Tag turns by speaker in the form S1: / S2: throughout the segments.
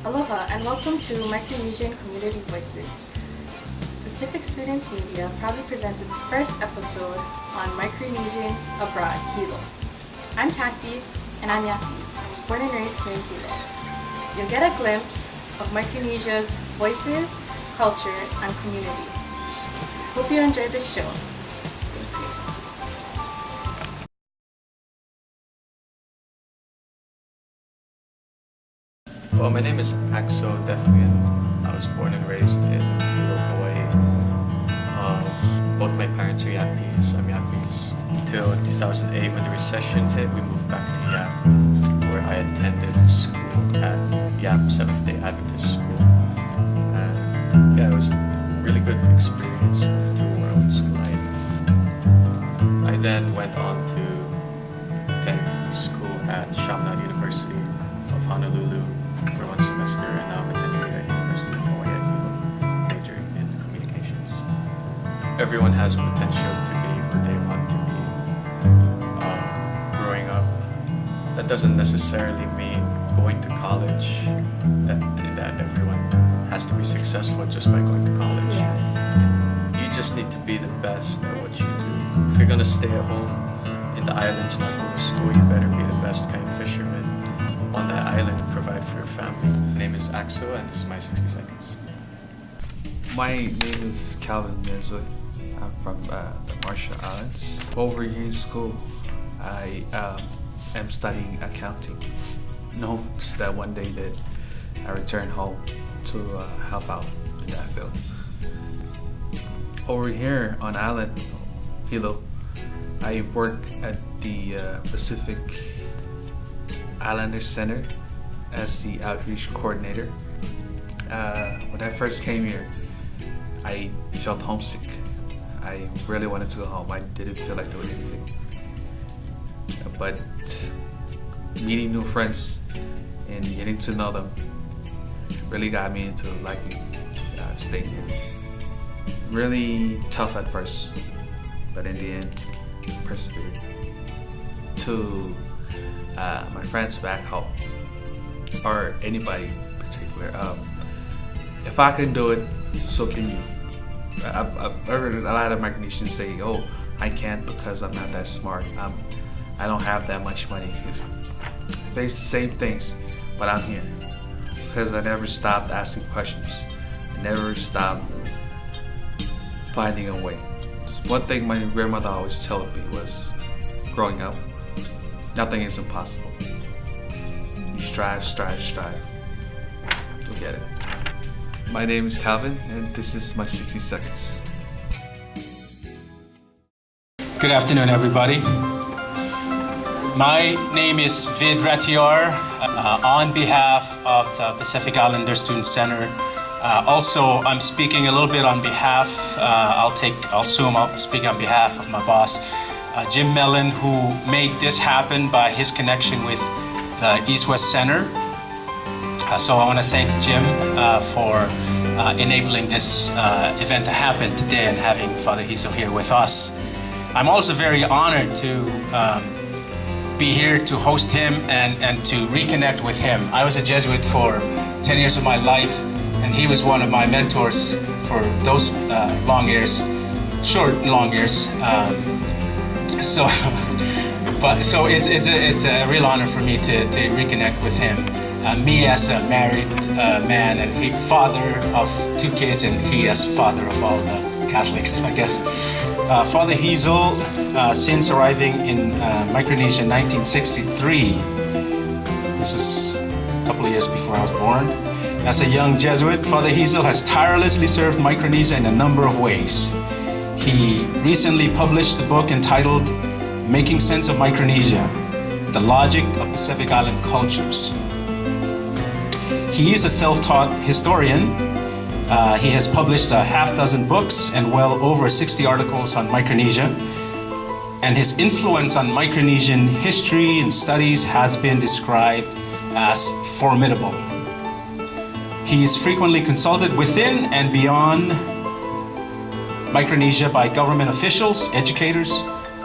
S1: Aloha and welcome to Micronesian Community Voices. Pacific Students Media proudly presents its first episode on Micronesians abroad, Hilo. I'm Kathy and I'm Yapis. I was born and raised here in Hilo. You'll get a glimpse of Micronesia's voices, culture, and community. Hope you enjoyed this show.
S2: Well, my name is Axo Defian. I was born and raised in Leo O Hawai'i. Both my parents are Yapis. I'm Yapis. Till 2008, when the recession hit, we moved back to Yap, where I attended school at Yap Seventh-day Adventist School. And yeah, it was a really good experience of two worlds colliding. I then went on to attend school at Chaminade University of Honolulu for one semester, and now I'm attending the University of Hawaii at Hilo, majoring in communications. Everyone has potential to be who they want to be. Growing up, that doesn't necessarily mean going to college, that everyone has to be successful just by going to college. You just need to be the best at what you do. If you're gonna stay at home in the islands, not go to school, you better be the best kind of fisherman on that island and provide for your family. My name is Axo, and this is my 60 seconds.
S3: My name is Calvin Jesuit. I'm from the Marshall Islands. Over here in school, I am studying accounting. In hopes that one day that I return home to help out in that field. Over here on island, Hilo, I work at the Pacific Islander Center as the outreach coordinator. When I first came here, I felt homesick. I really wanted to go home. I didn't feel like doing anything. But meeting new friends and getting to know them really got me into liking staying here. Really tough at first, but in the end, persevered. To my friends back home, or anybody in particular, if I can do it, so can you. I've heard a lot of Micronesians say, "Oh, I can't because I'm not that smart. I don't have that much money." I face the same things, but I'm here because I never stopped asking questions. I never stopped finding a way. One thing my grandmother always told me was, growing up, nothing is impossible. You strive, strive, strive. You'll get it. My name is Calvin, and this is my 60 seconds.
S4: Good afternoon, everybody. My name is Vid Ratior, on behalf of the Pacific Islander Student Center. Also, I'm speaking a little bit on behalf, I'll speak on behalf of my boss, Jim Mellon, who made this happen by his connection with the East-West Center. So I want to thank Jim for enabling this event to happen today and having Father Hezel here with us. I'm also very honored to be here to host him and to reconnect with him. I was a Jesuit for 10 years of my life, and he was one of my mentors for those long years, short, long years. So it's a real honor for me to reconnect with him. Me as a married man, and he father of 2 kids, and he as father of all the Catholics, I guess. Father Hezel, since arriving in Micronesia in 1963, this was a couple of years before I was born. As a young Jesuit, Father Hezel has tirelessly served Micronesia in a number of ways. He recently published a book entitled Making Sense of Micronesia, The Logic of Pacific Island Cultures. He is a self-taught historian. He has published a half-dozen books and well over 60 articles on Micronesia. And his influence on Micronesian history and studies has been described as formidable. He is frequently consulted within and beyond Micronesia by government officials, educators,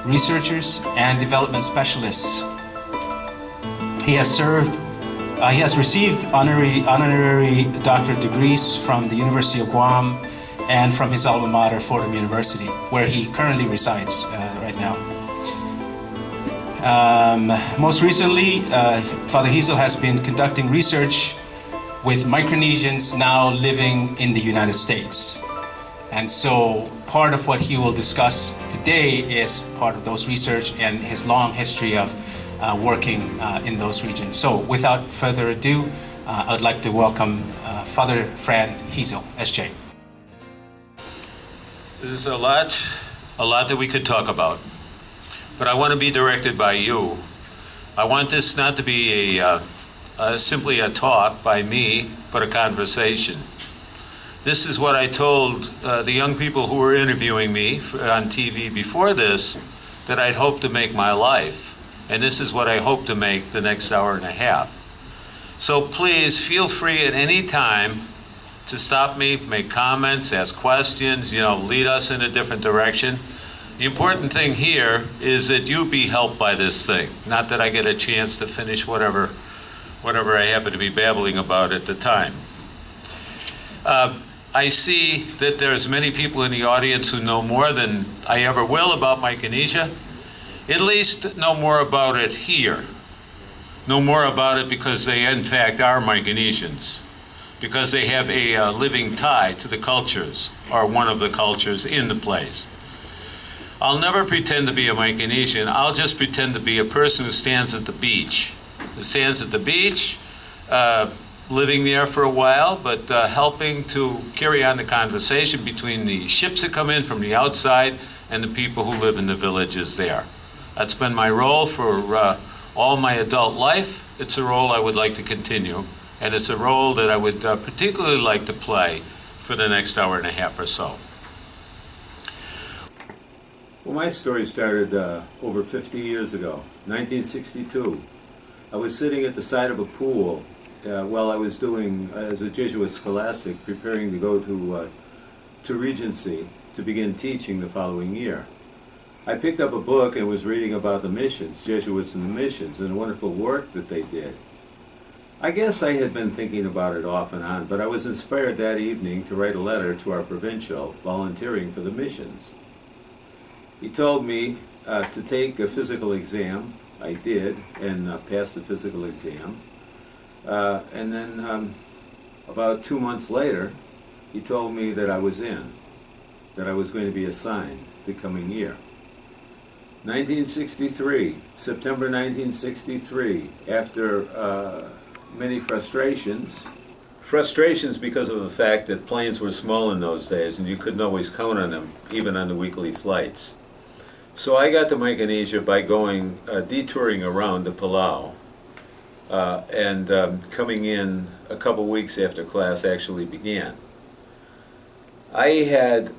S4: researchers, and development specialists. He has served He has received honorary doctorate degrees from the University of Guam and from his alma mater, Fordham University, where he currently resides right now. Most recently, Father Hezel has been conducting research with Micronesians now living in the United States. And so part of what he will discuss today is part of those research and his long history of working in those regions. So without further ado, I would like to welcome Father Fran Hezel, SJ.
S5: This is a lot that we could talk about, but I want to be directed by you. I want this not to be simply a talk by me, but a conversation. This is what I told the young people who were interviewing me on TV before this, that I'd hope to make my life. And this is what I hope to make the next hour and a half. So please feel free at any time to stop me, make comments, ask questions, lead us in a different direction. The important thing here is that you be helped by this thing, not that I get a chance to finish whatever I happen to be babbling about at the time. I see that there's many people in the audience who know more than I ever will about Micronesia. At least know more about it here. Know more about it because they in fact are Micronesians, because they have a living tie to the cultures, or one of the cultures in the place. I'll never pretend to be a Micronesian. I'll just pretend to be a person who stands at the beach. Who stands at the beach, living there for a while, but helping to carry on the conversation between the ships that come in from the outside and the people who live in the villages there. That's been my role for all my adult life. It's a role I would like to continue, and it's a role that I would particularly like to play for the next hour and a half or so.
S6: Well, my story started over 50 years ago, 1962. I was sitting at the side of a pool while I was doing, as a Jesuit scholastic, preparing to go to Regency to begin teaching the following year. I picked up a book and was reading about the missions, Jesuits and the missions, and the wonderful work that they did. I guess I had been thinking about it off and on, but I was inspired that evening to write a letter to our provincial volunteering for the missions. He told me to take a physical exam. I did, and passed the physical exam. And then about 2 months later, he told me that I was in, that I was going to be assigned the coming year. 1963, September 1963, after many frustrations because of the fact that planes were small in those days and you couldn't always count on them, even on the weekly flights. So I got to Micronesia by going, detouring around to Palau, and coming in a couple weeks after class actually began. I had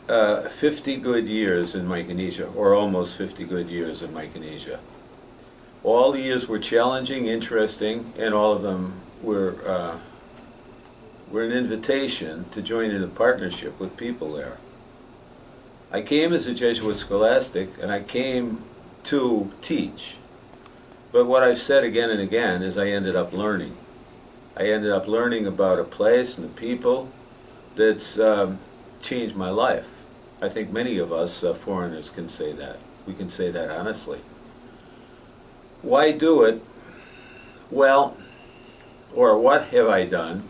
S6: 50 good years in Micronesia, or almost 50 good years in Micronesia. All the years were challenging, interesting, and all of them were an invitation to join in a partnership with people there. I came as a Jesuit scholastic, and I came to teach. But what I've said again and again is I ended up learning. I ended up learning about a place and the people that's changed my life. I think many of us foreigners can say that. We can say that honestly. Why do it? Well, or what have I done?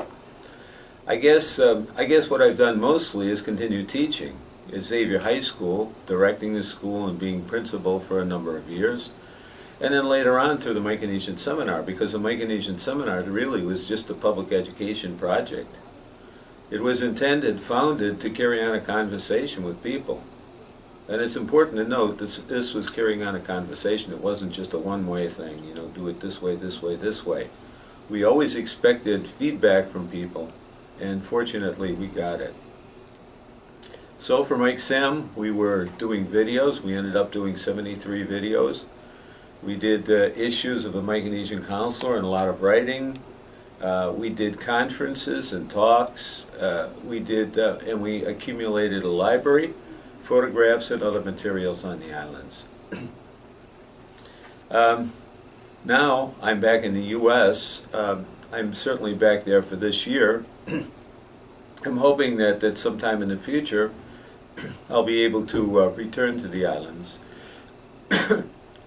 S6: I guess what I've done mostly is continue teaching at Xavier High School, directing the school and being principal for a number of years. And then later on through the Micronesian Seminar, because the Micronesian Seminar really was just a public education project. It was founded to carry on a conversation with people. And it's important to note that this was carrying on a conversation. It wasn't just a one-way thing, do it this way, this way, this way. We always expected feedback from people, and fortunately we got it. So for Mike Sem, we were doing videos. We ended up doing 73 videos. We did issues of a Micronesian counselor and a lot of writing. We did conferences and talks. And we accumulated a library, photographs, and other materials on the islands. Now I'm back in the U.S. I'm certainly back there for this year. I'm hoping that sometime in the future I'll be able to return to the islands,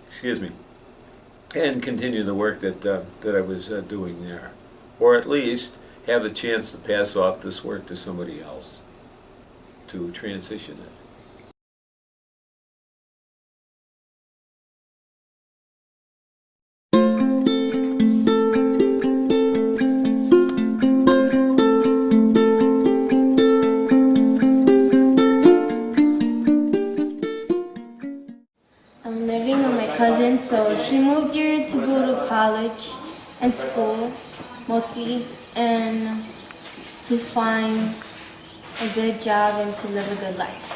S6: excuse me, and continue the work that I was doing there, or at least have a chance to pass off this work to somebody else to transition it.
S7: I'm living with my cousin, so she moved here to go to college and school, mostly, and to find a good job and to live a good life.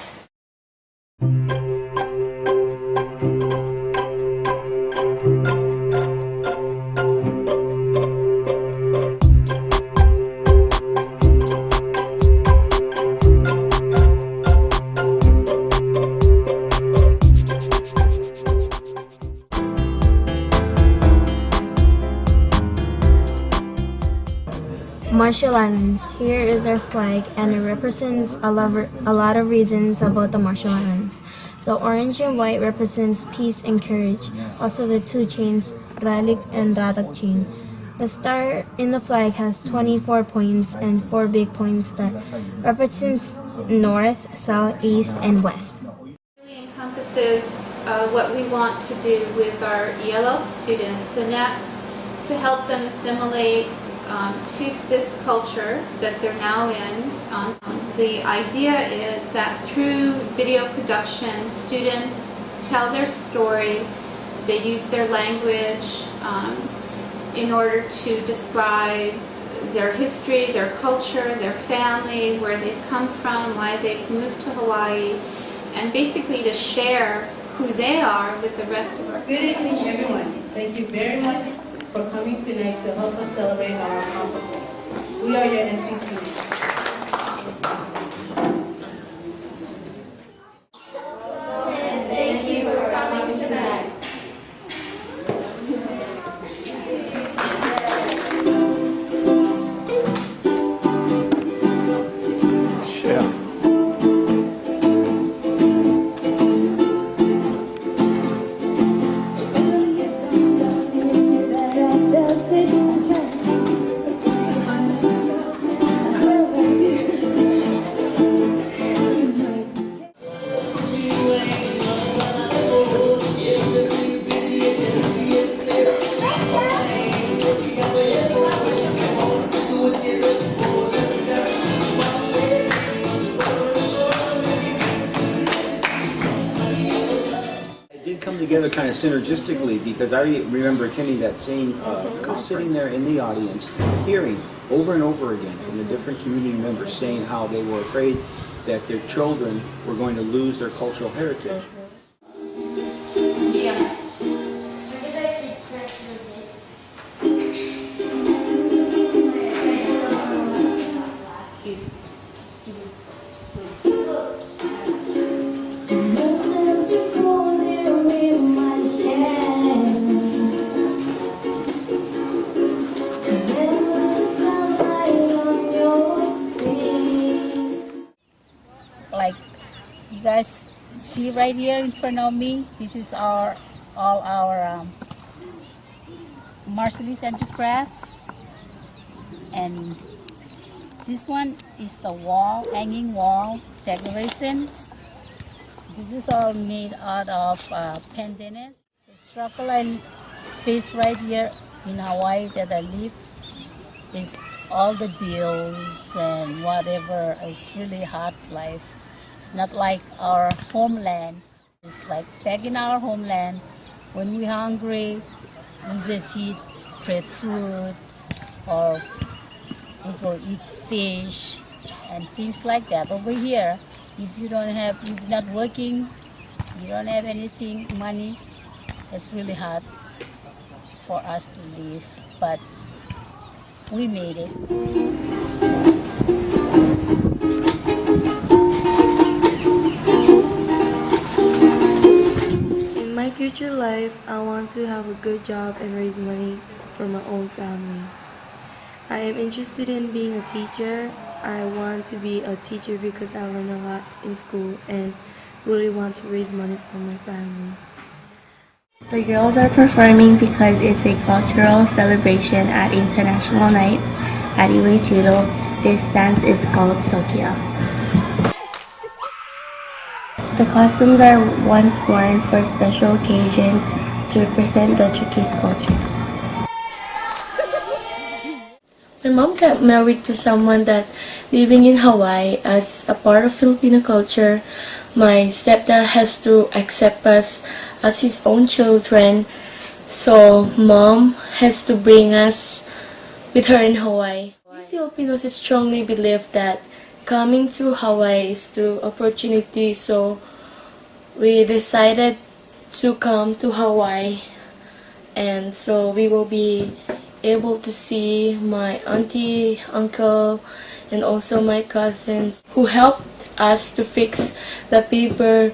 S7: Marshall Islands. Here is our flag, and it represents a lot of reasons about the Marshall Islands. The orange and white represents peace and courage. Also the two chains, Ralik and Radak chain. The star in the flag has 24 points and 4 big points that represents north, south, east, and west.
S8: It really encompasses what we want to do with our ELL students, and that's to help them assimilate to this culture that they're now in. The idea is that through video production, students tell their story, they use their language in order to describe their history, their culture, their family, where they've come from, why they've moved to Hawaii, and basically to share who they are with the rest of us.
S9: Good evening, everyone. Thank you very much for coming tonight to help us celebrate our accomplishments. We are your entry students.
S7: Thank you for coming tonight.
S10: Come together kind of synergistically, because I remember attending that same sitting there in the audience, hearing over and over again from the different community members saying how they were afraid that their children were going to lose their cultural heritage.
S11: Like you guys see right here in front of me, this is all our Marshallese handicraft, and this one is the wall, hanging wall decorations. This is all made out of pandanus. The struggle I face right here in Hawaii that I live is all the bills and whatever. Is really hard life. It's not like our homeland. It's like back in our homeland, when we're hungry, we just eat breadfruit, or we go eat fish and things like that. Over here, if you don't have, if you're not working, you don't have anything, money, it's really hard for us to live. But we made it.
S12: In my future life, I want to have a good job and raise money for my own family. I am interested in being a teacher. I want to be a teacher because I learn a lot in school and really want to raise money for my family.
S7: The girls are performing because it's a cultural celebration at International Night at Iwaichiro. This dance is called Tokia. The costumes are once worn for special occasions to represent the Chuukese culture. My mom got married to someone that living in Hawaii as a part of Filipino culture. My stepdad has to accept us as his own children, so mom has to bring us with her in Hawaii. We Filipinos strongly believe that coming to Hawaii is to opportunity, so we decided to come to Hawaii, and so we will be able to see my auntie, uncle, and also my cousins who helped us to fix the paper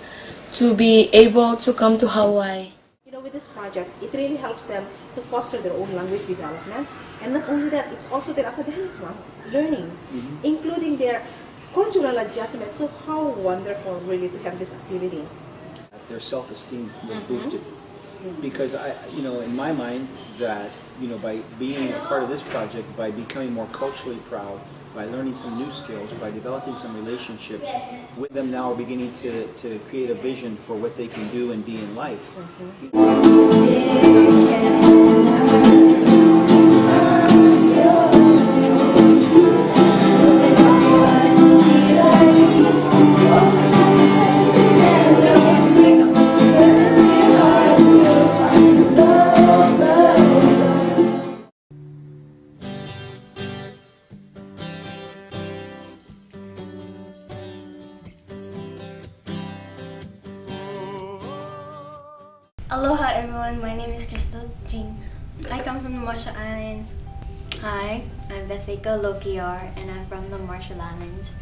S7: to be able to come to Hawaii.
S13: You know, with this project, it really helps them to foster their own language developments, and not only that, it's also their academic learning, including their cultural adjustment. So how wonderful really to have this activity.
S10: Their self-esteem was boosted. Because in my mind, that by being a part of this project, by becoming more culturally proud, by learning some new skills, by developing some relationships with them, now are beginning to create a vision for what they can do and be in life.
S14: Aloha everyone, my name is Crystal Jing. I come from the Marshall Islands. Hi, I'm Bethika Lokiar and I'm from the Marshall Islands.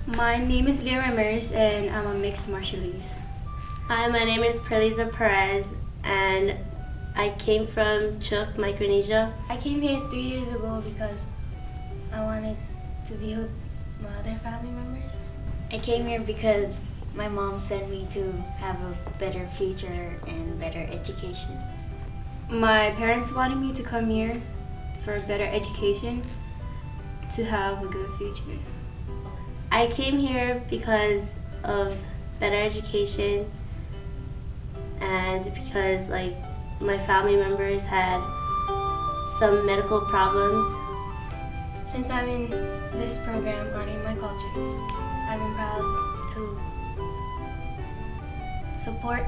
S15: My name is Leah Ramirez and I'm a mixed Marshallese.
S16: Hi, my name is Preliza Perez and I came from Chuuk, Micronesia.
S14: I came here 3 years ago because I wanted to be with my other family members. I came here because my mom sent me to have a better future and better education.
S15: My parents wanted me to come here for a better education, to have a good future.
S16: I came here because of better education and because my family members had some medical problems.
S14: Since I'm in this program honoring my culture, I've been proud to support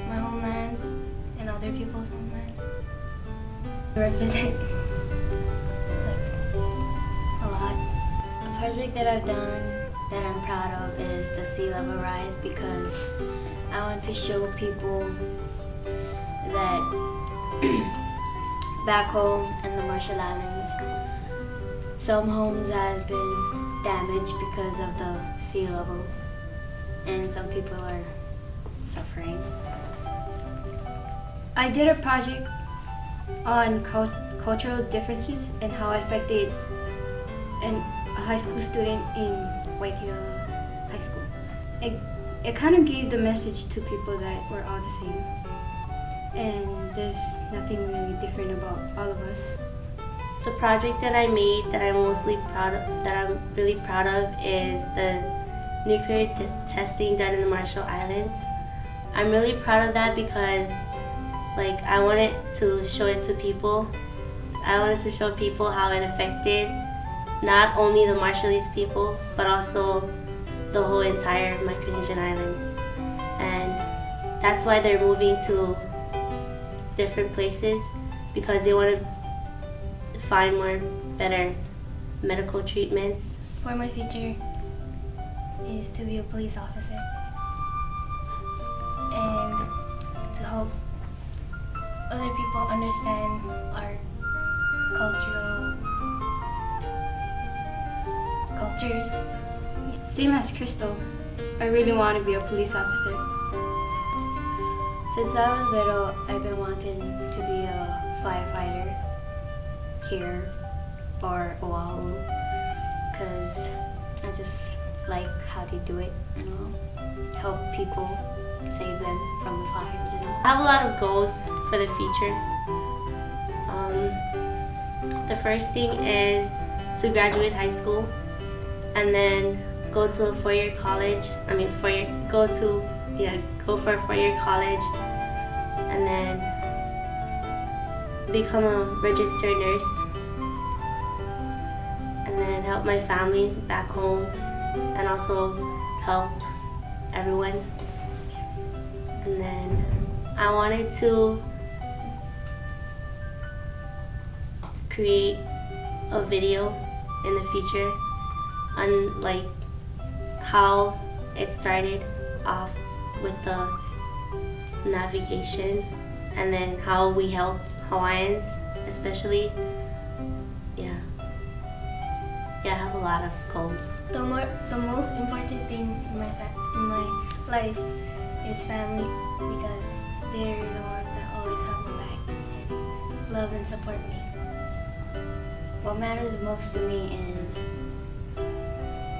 S14: my homelands and other people's homelands. I represent a lot. A project that I've done that I'm proud of is the sea level rise, because I want to show people that back home in the Marshall Islands, some homes have been damaged because of the sea level, and some people are suffering.
S15: I did a project on cultural differences and how it affected a high school student in Waikio High School. It kind of gave the message to people that we're all the same and there's nothing really different about all of us.
S16: The project that I made that I'm really proud of is the nuclear testing done in the Marshall Islands. I'm really proud of that because I wanted to show it to people. I wanted to show people how it affected not only the Marshallese people but also the whole entire Micronesian islands. And that's why they're moving to different places, because they want to find more better medical treatments.
S14: For my future is to be a police officer and to help other people understand our cultures.
S15: Same as Crystal, I really want to be a police officer.
S14: Since I was little, I've been wanting to be a firefighter. here or Oahu, because I just like how they do it, you know, help people, save them from the fires, you know.
S16: I have a lot of goals for the future. The first thing is to graduate high school and then go to a four-year college. Go for a four-year college and then become a registered nurse and then help my family back home and also help everyone. And then I wanted to create a video in the future on like how it started off with the navigation and then how we helped Hawaiians especially. I have a lot of goals.
S14: The most important thing in my life is family, because they're the ones that always have my back and love and support me. What matters most to me is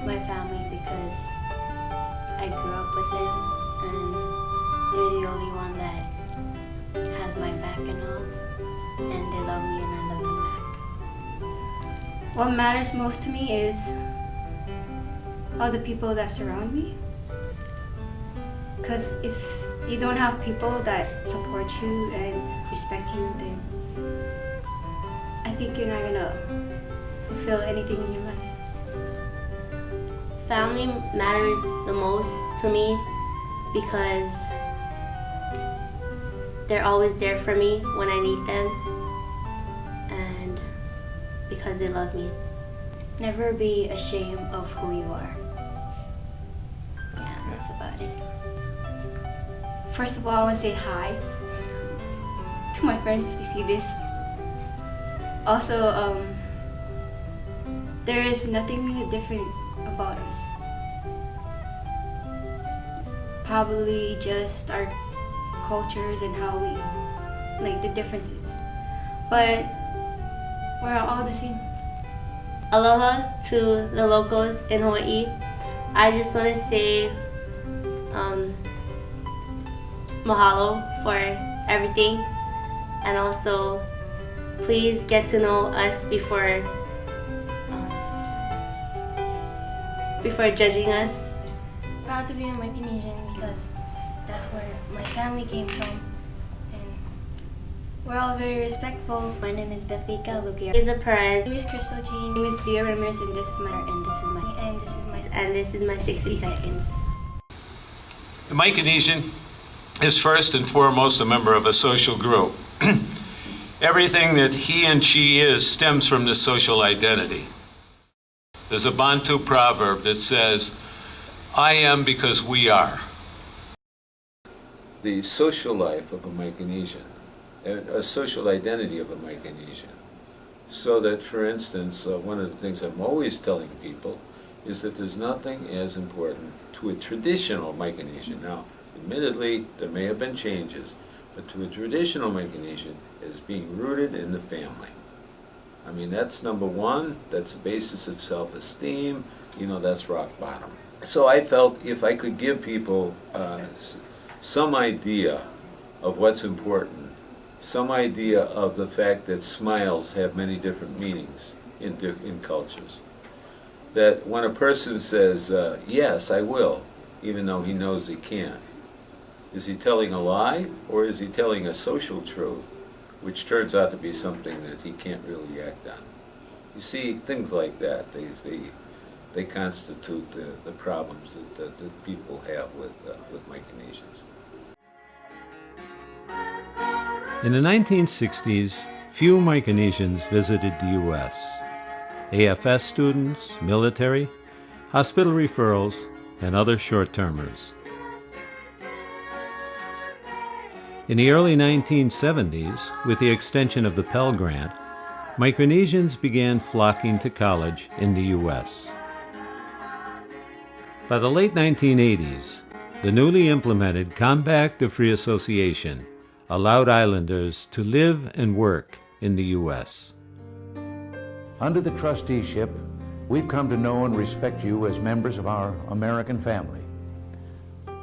S14: my family, because I grew up with them and they're the only one that has my back and all, and they love me and I love them back.
S15: What matters most to me is all the people that surround me. Because if you don't have people that support you and respect you, then I think you're not gonna fulfill anything in your life.
S16: Family matters the most to me because they're always there for me when I need them and because they love me.
S14: Never be ashamed of who you are. Yeah, that's about it.
S15: First of all, I want to say hi to my friends if you see this. Also, there is nothing really different about us. Probably just our cultures and how we, like the differences. But we're all the same.
S16: Aloha to the locals in Hawaii. I just want to say mahalo for everything, and also please get to know us before judging us.
S14: Proud to be a Micronesian because that's where my family came from, and we're all very respectful. My name is Bethlika Lugia.
S16: Isa Perez.
S14: My name is Crystal Chain.
S15: My name is Leah Ramirez, and this is my
S16: 60 seconds.
S5: The Micronesian is first and foremost a member of a social group. Everything that he and she is stems from this social identity. There's a Bantu proverb that says, I am because we are.
S6: The social life of a Micronesian, a social identity of a Micronesian. So that, for instance, one of the things I'm always telling people is that there's nothing as important to a traditional Micronesian. Now, admittedly, there may have been changes, but to a traditional Micronesian is being rooted in the family. I mean, that's number one, that's the basis of self-esteem, that's rock bottom. So I felt if I could give people some idea of what's important, some idea of the fact that smiles have many different meanings in cultures, that when a person says, yes, I will, even though he knows he can't, is he telling a lie, or is he telling a social truth, which turns out to be something that he can't really act on? You see, things like that, they constitute the problems that people have with Micronesians.
S17: In the 1960s, few Micronesians visited the U.S. AFS students, military, hospital referrals, and other short-termers. In the early 1970s, with the extension of the Pell Grant, Micronesians began flocking to college in the U.S. By the late 1980s, the newly implemented Compact of Free Association allowed islanders to live and work in the U.S.
S18: Under the trusteeship, we've come to know and respect you as members of our American family.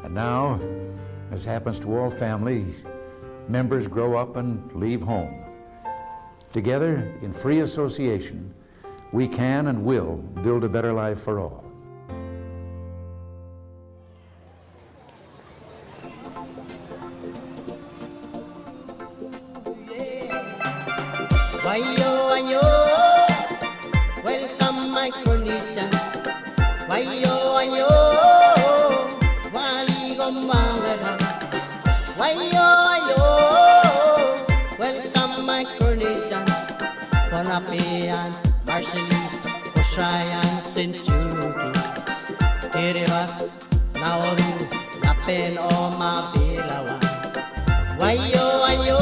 S18: And now, as happens to all families, members grow up and leave home. Together, in free association, we can and will build a better life for all.
S19: Wayo, wayo, welcome Micronesian. Wayo, wayo, wali gomangara. Wayo, wayo, welcome Micronesian. Ponapeans, Marshallese, Oshayans, Century. Kiribas, Nauru, Lapen, o Mabilawan. Wayo, wayo.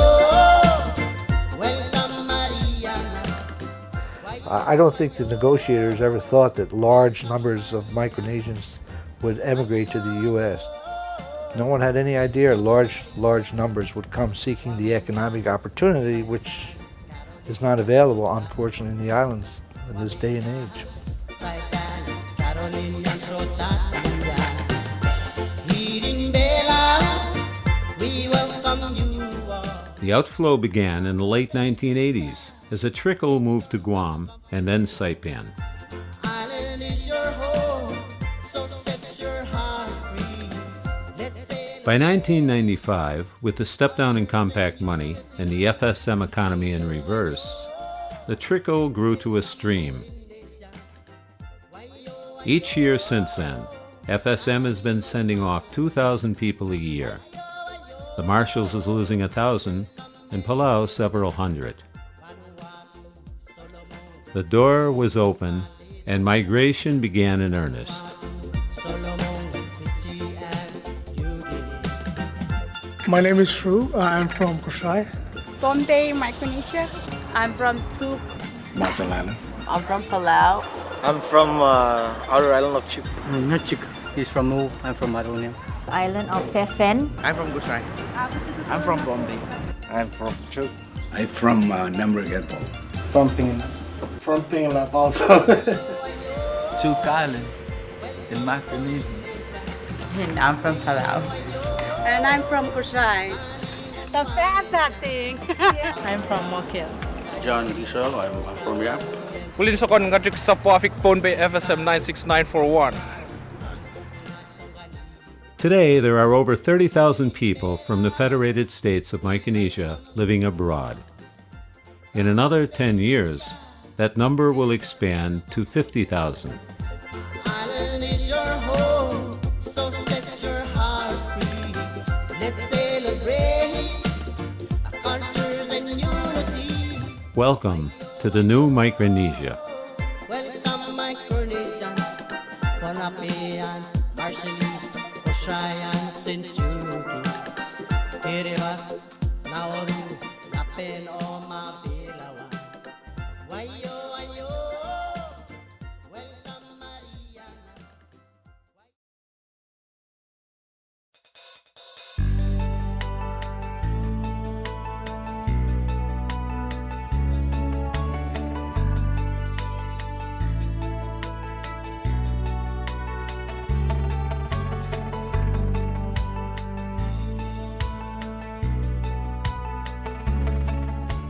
S20: I don't think the negotiators ever thought that large numbers of Micronesians would emigrate to the U.S. No one had any idea large numbers would come seeking the economic opportunity which is not available, unfortunately, in the islands in this day and age.
S17: The outflow began in the late 1980s as a trickle moved to Guam and then Saipan. By 1995, with the step-down in compact money and the FSM economy in reverse, the trickle grew to a stream. Each year since then, FSM has been sending off 2,000 people a year. The Marshalls is losing 1,000, and Palau several hundred. The door was open, and migration began in earnest.
S21: My name is Shru. I'm from Kushai.
S22: Bombe, Micronesia. I'm from Tuk.
S21: Marshall Island.
S22: I'm from Palau.
S23: I'm from outer island of Chip.
S24: Not Chip. He's from Mu. I'm from Maronia.
S22: Island of Fefen.
S24: I'm from Kushai.
S23: I'm from Bombay.
S24: I'm from Chuk.
S21: I'm from Namragato.
S24: From Pingala.
S21: From Pingala also.
S25: Chuk Island in Micronesia.
S22: And I'm from Palau.
S26: And I'm from Kushai.
S22: The fat thing.
S26: I'm from Mokil.
S24: John Israel. I'm from Yap.
S27: Kulin sa kon ngadrik sa Puafik phone by FSM 96941.
S17: Today, there are over 30,000 people from the Federated States of Micronesia living abroad. In another 10 years, that number will expand to 50,000. Welcome to the new Micronesia.
S19: Welcome Micronesian. Ponapeans, Marshallese, Oshayans, Century. Kiribas, Nauru, Lapen, o Mabilawan. Wayo, wayo, welcome Mariana.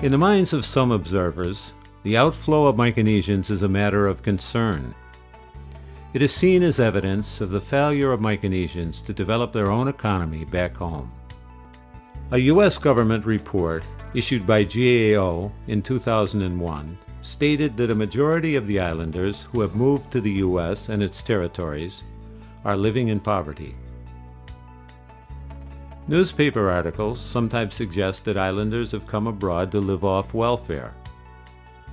S17: In the minds of some observers, the outflow of Micronesians is a matter of concern. It is seen as evidence of the failure of Micronesians to develop their own economy back home. A U.S. government report issued by GAO in 2001 stated that a majority of the islanders who have moved to the U.S. and its territories are living in poverty. Newspaper articles sometimes suggest that islanders have come abroad to live off welfare,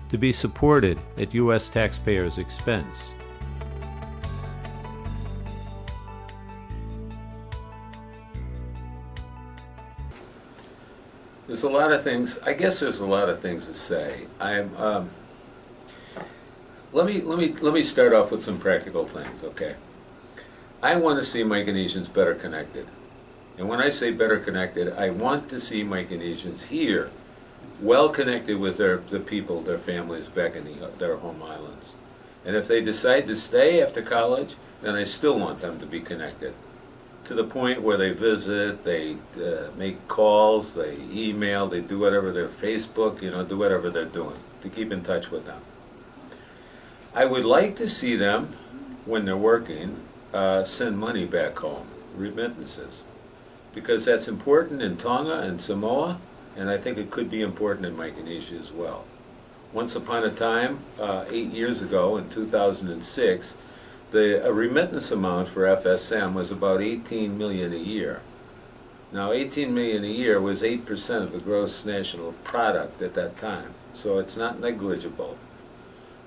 S17: to be supported at U.S. taxpayers' expense.
S6: There's a lot of things, I guess there's a lot of things to say. Let me start off with some practical things, okay? I want to see Micronesians better connected. And when I say better connected, I want to see Micronesians here well connected with the people, their families back in their home islands. And if they decide to stay after college, then I still want them to be connected, to the point where they visit, they make calls, they email, they do whatever, their Facebook, do whatever they're doing to keep in touch with them. I would like to see them, when they're working, send money back home, remittances, because that's important in Tonga and Samoa, and I think it could be important in Micronesia as well. Once upon a time, 8 years ago, in 2006, the remittance amount for FSM was about 18 million a year. Now, 18 million a year was 8% of the gross national product at that time, so it's not negligible.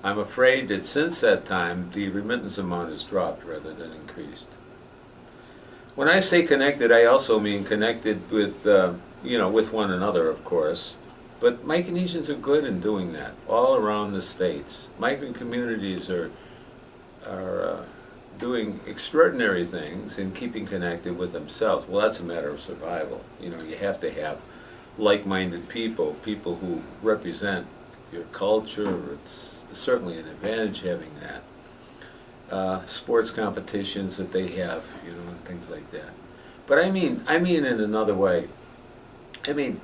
S6: I'm afraid that since that time, the remittance amount has dropped rather than increased. When I say connected, I also mean connected with, with one another, of course. But Micronesians are good in doing that all around the states. Migrant communities are doing extraordinary things in keeping connected with themselves. Well, that's a matter of survival. You have to have like-minded people who represent your culture. It's certainly an advantage having that. Sports competitions that they have, and things like that. But I mean in another way.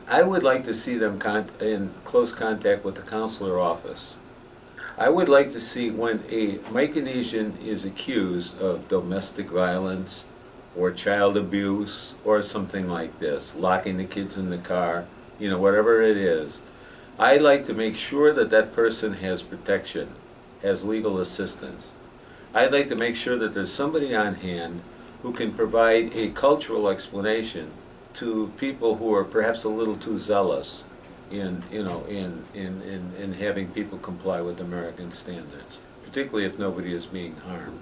S6: I would like to see them in close contact with the consular office. I would like to see when a Micronesian is accused of domestic violence or child abuse or something like this, locking the kids in the car, whatever it is, I'd like to make sure that that person has protection, has legal assistance. I'd like to make sure that there's somebody on hand who can provide a cultural explanation to people who are perhaps a little too zealous in having people comply with American standards, particularly if nobody is being harmed.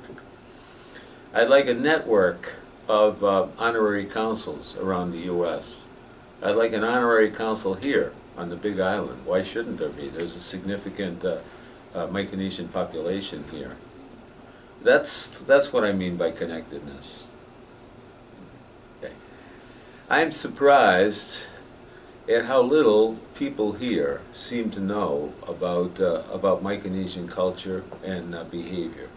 S6: I'd like a network of honorary consuls around the U.S. I'd like an honorary consul here on the Big Island. Why shouldn't there be? There's a significant Micronesian population here. That's what I mean by connectedness. Okay. I'm surprised at how little people here seem to know about Micronesian culture and behavior.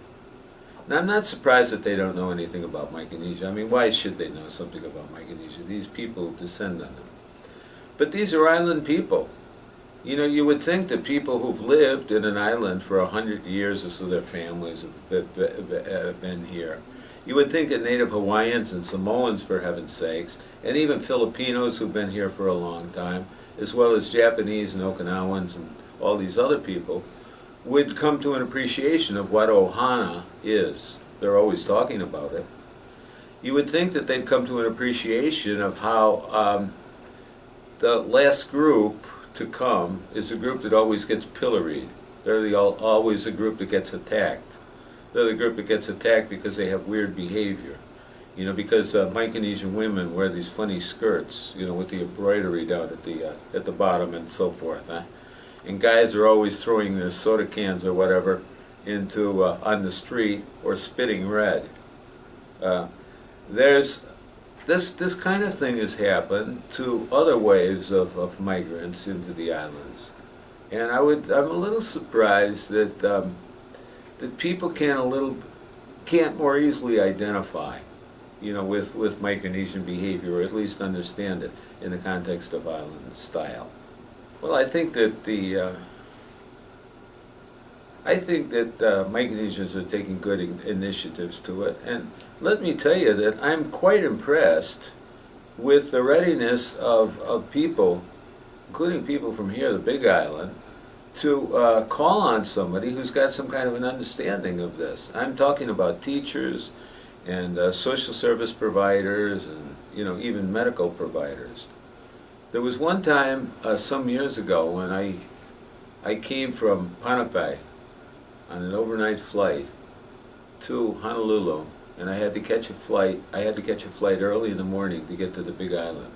S6: Now, I'm not surprised that they don't know anything about Micronesia. Why should they know something about Micronesia? These people descend on them. But these are island people. You would think that people who've lived in an island for 100 years or so, their families have been here. You would think that Native Hawaiians and Samoans, for heaven's sakes, and even Filipinos who've been here for a long time, as well as Japanese and Okinawans and all these other people, would come to an appreciation of what Ohana is. They're always talking about it. You would think that they'd come to an appreciation of how the last group to come is a group that always gets pilloried. They're always a group that gets attacked. They're the group that gets attacked because they have weird behavior. Because Micronesian women wear these funny skirts, with the embroidery down at the bottom and so forth. And guys are always throwing their soda cans or whatever into on the street or spitting red. There's this kind of thing has happened to other waves of migrants into the islands, and I'm a little surprised that that people can't more easily identify, with Micronesian behavior, or at least understand it in the context of island style. Well, I think that Micronesians are taking good initiatives to it, and let me tell you that I'm quite impressed with the readiness of people, including people from here, the Big Island, to call on somebody who's got some kind of an understanding of this. I'm talking about teachers and social service providers and even medical providers. There was one time some years ago when I came from Ponape on an overnight flight to Honolulu, and I had to catch a flight. I had to catch a flight early in the morning to get to the Big Island.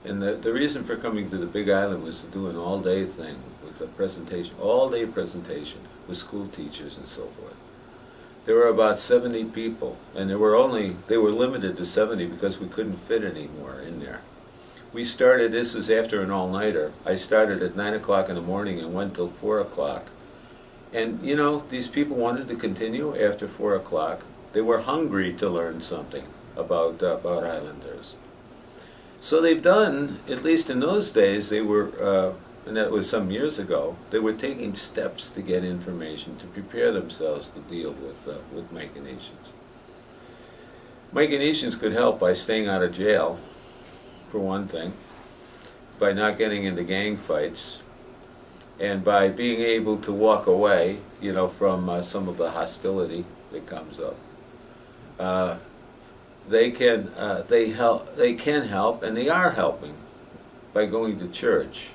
S6: And the reason for coming to the Big Island was to do an all-day thing with a presentation, all-day presentation with school teachers and so forth. There were about 70 people, and they were limited to 70 because we couldn't fit any more in there. We started, this was after an all-nighter. I started at 9 o'clock in the morning and went till 4 o'clock. And you know, these people wanted to continue after 4 o'clock. They were hungry to learn something about islanders. So they've done, at least in those days, they were, and that was some years ago, they were taking steps to get information to prepare themselves to deal with Micronesians. Micronesians could help by staying out of jail, for one thing, by not getting into gang fights, and by being able to walk away, you know, from some of the hostility that comes up. They can help, and they are helping by going to church.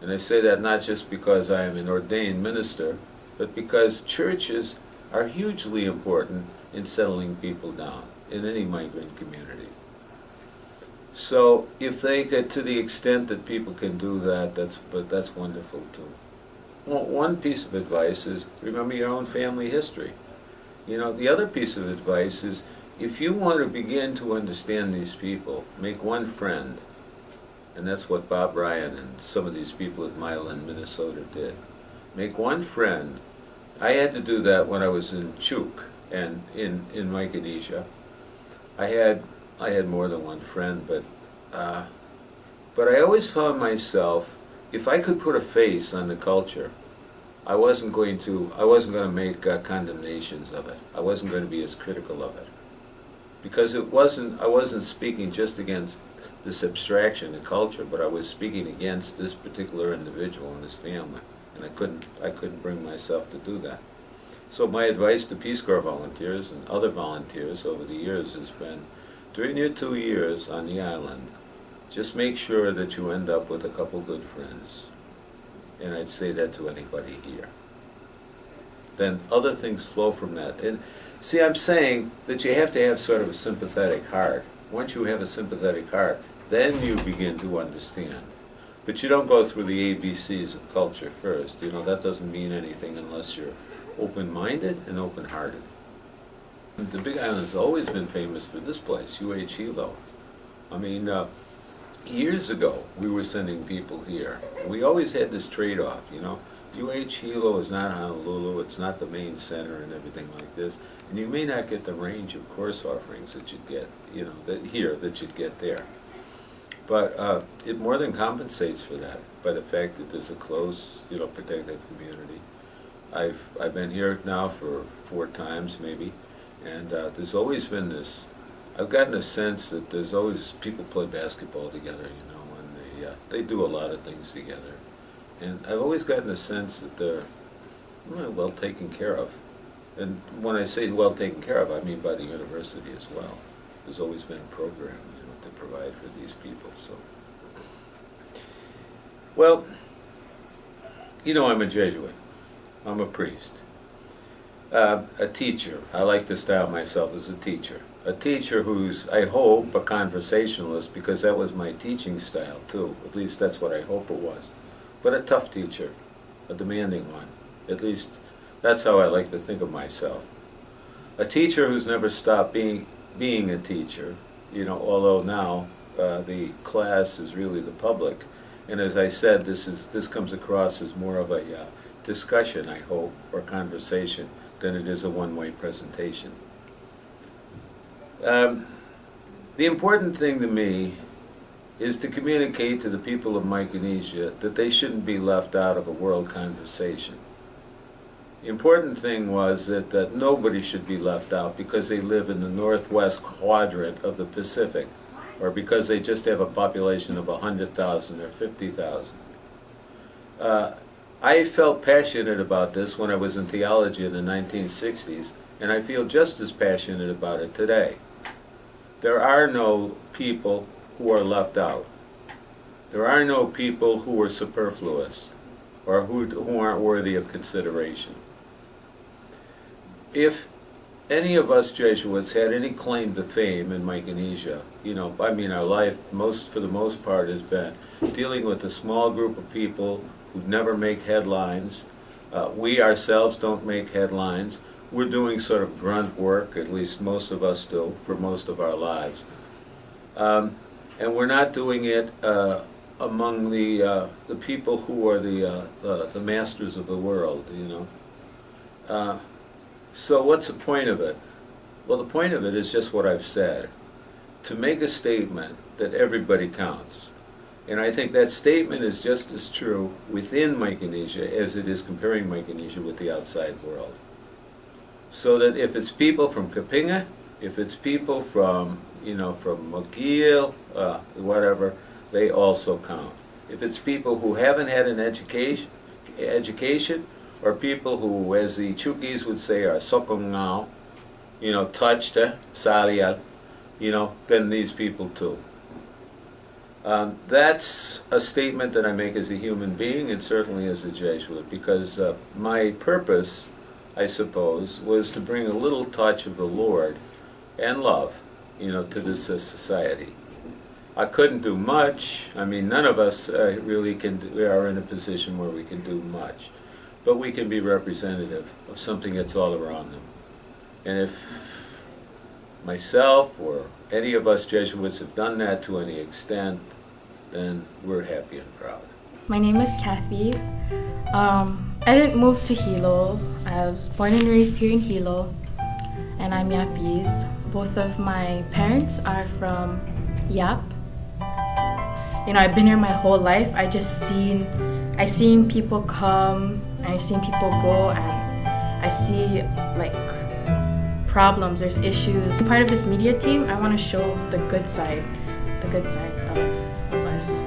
S6: And I say that not just because I am an ordained minister, but because churches are hugely important in settling people down in any migrant community. So if they could, to the extent that people can do that, that's wonderful too. Well, one piece of advice is remember your own family history. You know, the other piece of advice is if you want to begin to understand these people, make one friend. And that's what Bob Ryan and some of these people at Milan, Minnesota did. Make one friend. I had to do that when I was in Chuk and in Micronesia. I had more than one friend, but I always found myself, if I could put a face on the culture, I wasn't going to make condemnations of it. I wasn't going to be as critical of it, because I wasn't speaking just against this abstraction of culture, but I was speaking against this particular individual and his family, and I couldn't bring myself to do that. So my advice to Peace Corps volunteers and other volunteers over the years has been, during your 2 years on the island, just make sure that you end up with a couple good friends. And I'd say that to anybody here. Then other things flow from that. And see, I'm saying that you have to have sort of a sympathetic heart. Once you have a sympathetic heart, then you begin to understand. But you don't go through the ABCs of culture first. You know, that doesn't mean anything unless you're open-minded and open-hearted. The Big Island's always been famous for this place, UH Hilo. I mean, years ago, we were sending people here. And we always had this trade-off, you know. UH Hilo is not Honolulu, it's not the main center and everything like this. And you may not get the range of course offerings that you'd get, you know, that you'd get there. But it more than compensates for that by the fact that there's a close, you know, protective community. I've been here now for 4 times maybe, and there's always been this. I've gotten a sense that there's always people play basketball together, you know, and they do a lot of things together, and I've always gotten a sense that they're well taken care of. And when I say well taken care of, I mean by the university as well. There's always been a program, you know, to provide for these people. So, well, you know, I'm a Jesuit. I'm a priest. A teacher. I like to style myself as a teacher. A teacher who's, I hope, a conversationalist, because that was my teaching style too. At least that's what I hope it was. But a tough teacher, a demanding one. At least that's how I like to think of myself. A teacher who's never stopped being a teacher, you know, although now the class is really the public. And as I said, this comes across as more of a discussion, I hope, or conversation, than it is a one-way presentation. The important thing to me is to communicate to the people of Micronesia that they shouldn't be left out of a world conversation. The important thing was that nobody should be left out because they live in the northwest quadrant of the Pacific, or because they just have a population of 100,000 or 50,000. I felt passionate about this when I was in theology in the 1960s, and I feel just as passionate about it today. There are no people who are left out. There are no people who are superfluous or who aren't worthy of consideration. If any of us Jesuits had any claim to fame in Micronesia, you know, I mean, our life, for the most part, has been dealing with a small group of people who never make headlines. We ourselves don't make headlines. We're doing sort of grunt work, at least most of us do, for most of our lives. And we're not doing it among the people who are the masters of the world, you know. So what's the point of it? Well, the point of it is just what I've said, to make a statement that everybody counts. And I think that statement is just as true within Micronesia as it is comparing Micronesia with the outside world. So that if it's people from Kapinga, if it's people from, you know, from Mogil, whatever, they also count. If it's people who haven't had an education, or people who, as the Chukis would say, are sokongao, you know, touched, salial, you know, then these people too. That's a statement that I make as a human being and certainly as a Jesuit, because my purpose, I suppose, was to bring a little touch of the Lord and love, you know, to this society. I couldn't do much. I mean, none of us really are in a position where we can do much, but we can be representative of something that's all around them. And if myself or any of us Jesuits have done that to any extent, then we're happy and proud.
S1: My name is Kathy. I didn't move to Hilo. I was born and raised here in Hilo, and I'm Yapese. Both of my parents are from Yap. You know, I've been here my whole life. I seen people come and I seen people go, and I see like problems, there's issues. Part of this media team, I want to show the good side of us.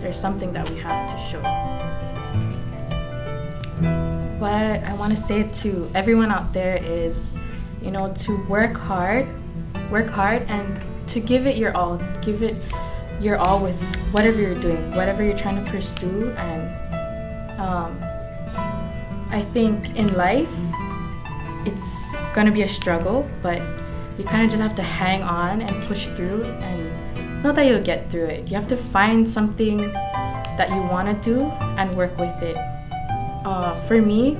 S1: There's something that we have to show. What I want to say to everyone out there is, you know, to work hard and to give it your all. Give it your all with whatever you're doing, whatever you're trying to pursue. And I think in life, it's gonna be a struggle, but you kind of just have to hang on and push through, and know that you'll get through it. You have to find something that you want to do and work with it. For me,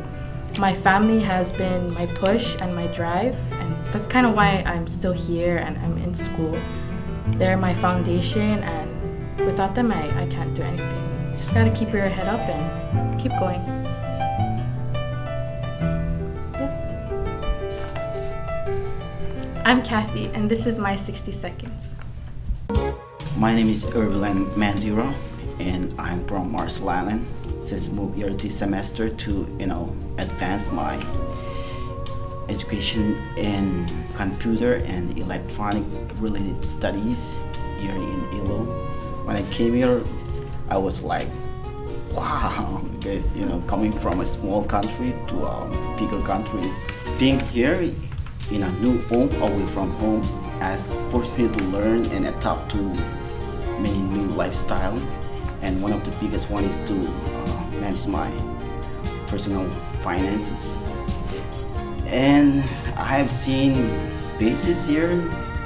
S1: my family has been my push and my drive, and that's kind of why I'm still here and I'm in school. They're my foundation, and without them, I can't do anything. You just gotta keep your head up and keep going. I'm Kathy, and this is my 60 seconds.
S2: My name is Urbilan Mandiro, and I'm from Marshall Island. Since moved here this semester to, advance my education in computer and electronic related studies here in Ilo. When I came here, I was like, wow, because coming from a small country to bigger countries, being here in a new home, away from home, has forced me to learn and adapt to many new lifestyle. And one of the biggest one is to manage my personal finances. And I have seen bases here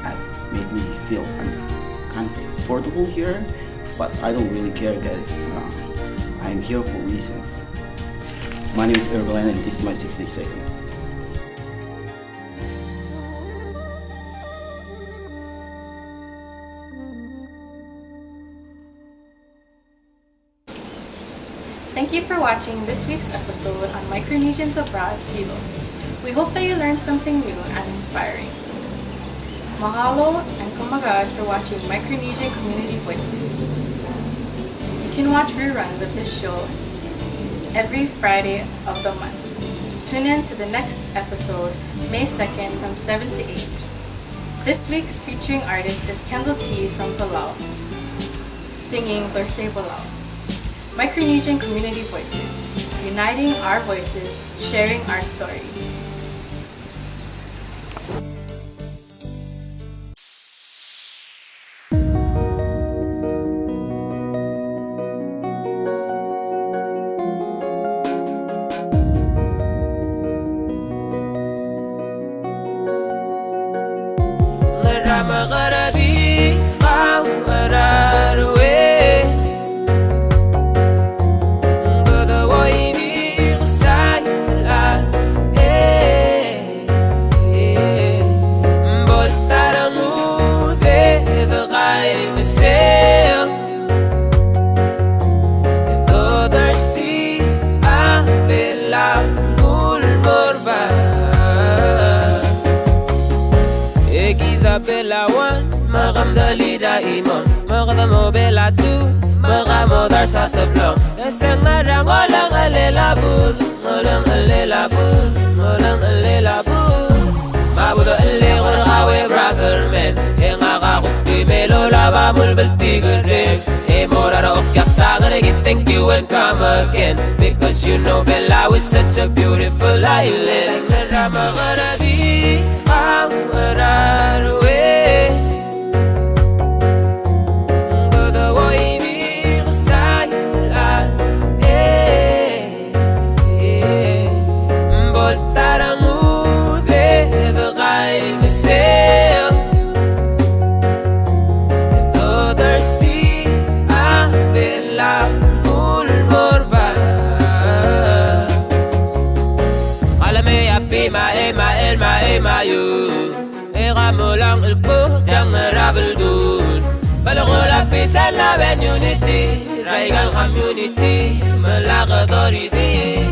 S2: that make me feel uncomfortable here, but I don't really care because I'm here for reasons. My name is Urbilan, and this is my 60 seconds.
S1: Thank you for watching this week's episode on Micronesians Abroad, Hilo. We hope that you learned something new and inspiring. Mahalo and kumagad for watching Micronesian Community Voices. You can watch reruns of this show every Friday of the month. Tune in to the next episode, May 2nd from 7 to 8. This week's featuring artist is Kendall T from Palau, singing Dorse Palau. Micronesian Community Voices, uniting our voices, sharing our stories.
S3: Eh imon Magdamo belatu Magamodar sa tablong Esang narang walang alilabud Walang alilabud Walang alilabud Mabudo alikon kawe brother man Yang akakukti melola bamulbal tigering Mora ra okyak sa nganagin thank you and come again Because you know Bella is such a beautiful island Narama ngarabi ang araruwe Godawo ibig sa ilan Boltarang ude Bakain masel Though there's Bella mulmorba Alame api ma ema yu Ega mulang ilpo jang rabel dun Balagol api sa laban unity Raigal community Malaka authority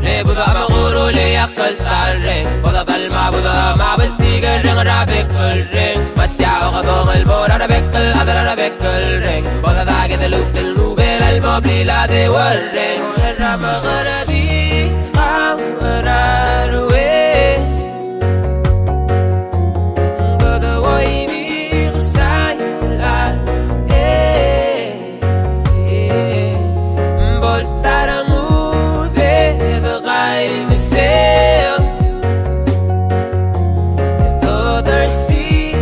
S3: Le buda maguro le akal tareng Buda talma buda mabaltigal reng rabek ring Matyaw kabong albora rabekal adara rabekal ring Buda dagi taluk talubel almoblila de warreng Rama ngarabi ang araruwe Buda waibig sa ilan Boltarang ude bakain masel Though there's sea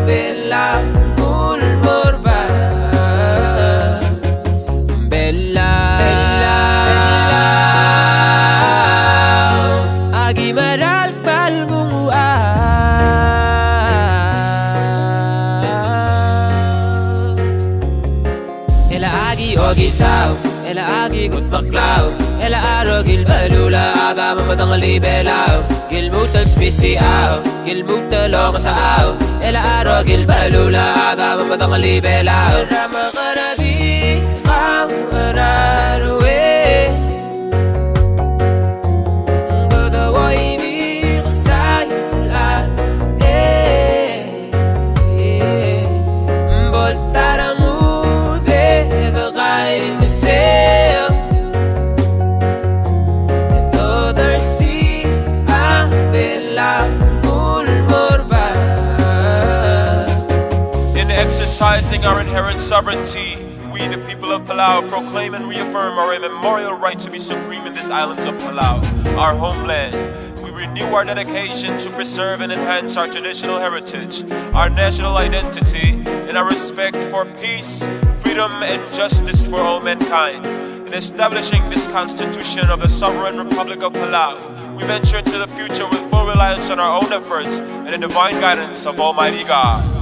S3: Bella mulmorba Bella Agi maral palgungua Ela agi ogi saw Ela agi gut maklaw Ela aro gilbalula Aga mamatang libelaw Gilmutal spesiaw Gilmutal o masaaw Ela aro gilbalula Aga mamatang libelaw Rama karabi Ang araruwe Godawo ibig sa ilan Boltarang ude Bakain masel Though there's sea Bella mulmorba
S4: In exercising our inherent sovereignty, we, the people of Palau, proclaim and reaffirm our immemorial right to be supreme in these islands of Palau, our homeland. We renew our dedication to preserve and enhance our traditional heritage, our national identity, and our respect for peace, freedom, and justice for all mankind. In establishing this Constitution of the Sovereign Republic of Palau, we venture into the future with full reliance on our own efforts and the divine guidance of Almighty God.